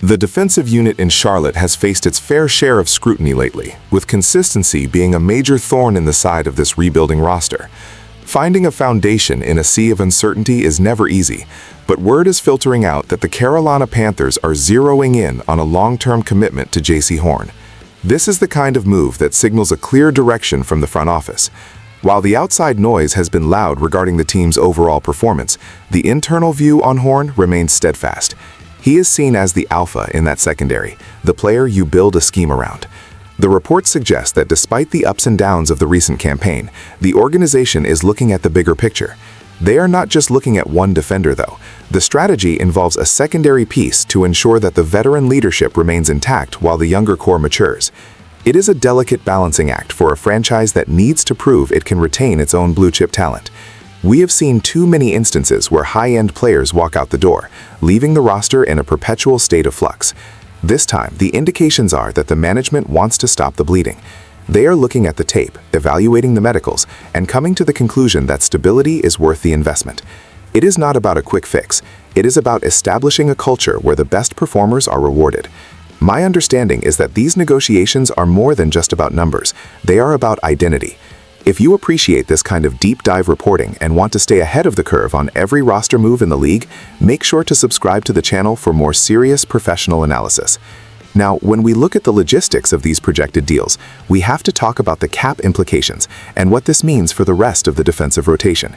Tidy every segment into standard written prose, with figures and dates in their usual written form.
The defensive unit in Charlotte has faced its fair share of scrutiny lately, with consistency being a major thorn in the side of this rebuilding roster. Finding a foundation in a sea of uncertainty is never easy, but word is filtering out that the Carolina Panthers are zeroing in on a long-term commitment to J.C. Horn. This is the kind of move that signals a clear direction from the front office. While the outside noise has been loud regarding the team's overall performance, the internal view on Horn remains steadfast. He is seen as the alpha in that secondary, the player you build a scheme around. The reports suggest that despite the ups and downs of the recent campaign, the organization is looking at the bigger picture. They are not just looking at one defender, though. The strategy involves a secondary piece to ensure that the veteran leadership remains intact while the younger core matures. It is a delicate balancing act for a franchise that needs to prove it can retain its own blue-chip talent. We have seen too many instances where high-end players walk out the door, leaving the roster in a perpetual state of flux. This time, the indications are that the management wants to stop the bleeding. They are looking at the tape, evaluating the medicals, and coming to the conclusion that stability is worth the investment. It is not about a quick fix. It is about establishing a culture where the best performers are rewarded. My understanding is that these negotiations are more than just about numbers. They are about identity. If you appreciate this kind of deep dive reporting and want to stay ahead of the curve on every roster move in the league, make sure to subscribe to the channel for more serious professional analysis. Now, when we look at the logistics of these projected deals, we have to talk about the cap implications and what this means for the rest of the defensive rotation.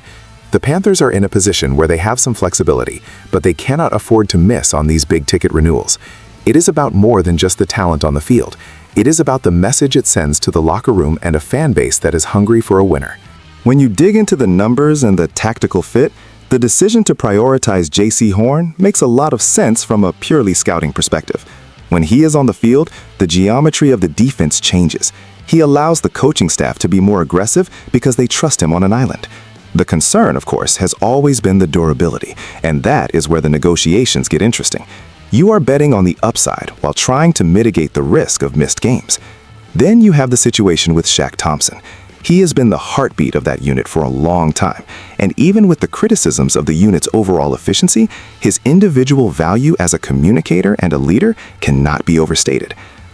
The Panthers are in a position where they have some flexibility, but they cannot afford to miss on these big-ticket renewals. It is about more than just the talent on the field. It is about the message it sends to the locker room and a fan base that is hungry for a winner. When you dig into the numbers and the tactical fit, the decision to prioritize J.C. Horn makes a lot of sense from a purely scouting perspective. When he is on the field, the geometry of the defense changes. He allows the coaching staff to be more aggressive because they trust him on an island. The concern, of course, has always been the durability, and that is where the negotiations get interesting. You are betting on the upside while trying to mitigate the risk of missed games. Then you have the situation with Shaq Thompson. He has been the heartbeat of that unit for a long time, and even with the criticisms of the unit's overall efficiency, his individual value as a communicator and a leader cannot be overstated.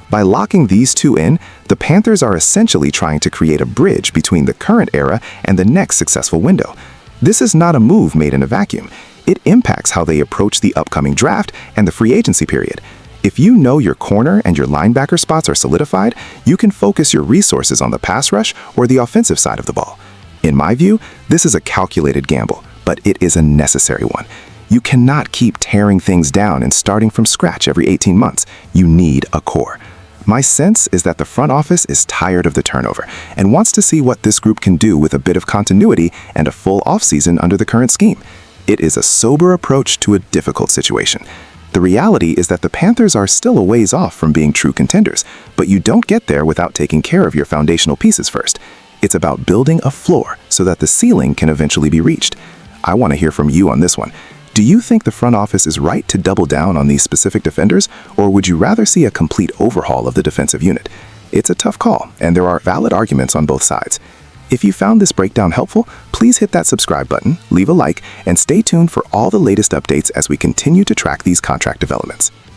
By locking these two in, the Panthers are essentially trying to create a bridge between the current era and the next successful window. This is not a move made in a vacuum. It impacts how they approach the upcoming draft and the free agency period. If you know your corner and your linebacker spots are solidified, you can focus your resources on the pass rush or the offensive side of the ball. In my view, this is a calculated gamble, but it is a necessary one. You cannot keep tearing things down and starting from scratch every 18 months. You need a core. My sense is that the front office is tired of the turnover and wants to see what this group can do with a bit of continuity and a full offseason under the current scheme. It is a sober approach to a difficult situation. The reality is that the Panthers are still a ways off from being true contenders, but you don't get there without taking care of your foundational pieces first. It's about building a floor so that the ceiling can eventually be reached. I want to hear from you on this one. Do you think the front office is right to double down on these specific defenders, or would you rather see a complete overhaul of the defensive unit? It's a tough call, and there are valid arguments on both sides. If you found this breakdown helpful, please hit that subscribe button, leave a like, and stay tuned for all the latest updates as we continue to track these contract developments.